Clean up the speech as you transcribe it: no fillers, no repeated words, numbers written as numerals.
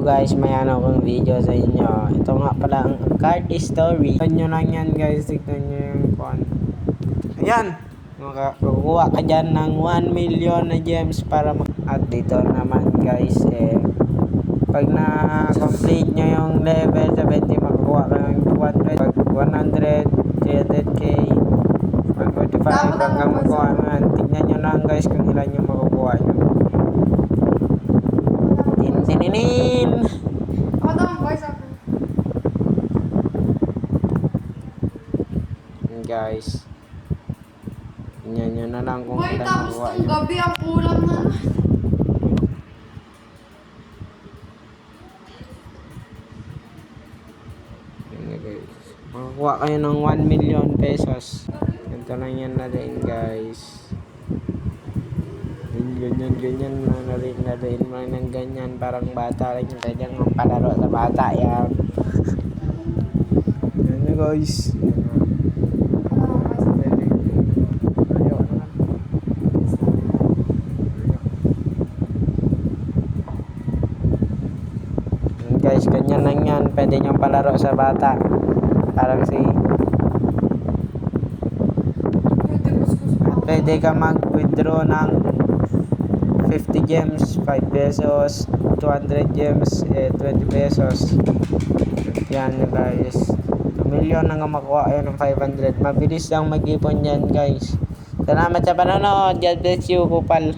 guys, may akong video sa inyo. Ito nga pala ang card story. Tignan nyo lang yan guys, tignan nyo yung kwan. Ayan! Makakuha ka dyan ng 1 million na gems para at dito naman guys, pag na-complete nyo yung level 70, makakuha ka ng 200, pag 100, 300k, 145 hanggang makuha man. Tignan nyo lang guys kung ilan yung makukuha nyo. Tininin! Ako daw ang voice ako. Guys, tignan nyo na lang kung Boy, ilan tapos makukuha ng nyo. gabi ang kulang na. Makakuha kayo ng 1 million pesos. Ganito lang yan na rin guys. Ganyan na rin mo ng ganyan. Parang bata rin yung kanyang palaro sa bata yan. Yan na guys. Guys, ganyan lang yan. Pwede nyo palaro sa bata. Parang si pwede ka mag-withdraw ng 50 gems, 5 pesos, 200 gems, 20 pesos. Yan guys. 2 million na nga makuha yun ng 500. Mabilis lang mag-ipon yan guys. Salamat sa panonood. God bless you, kupal.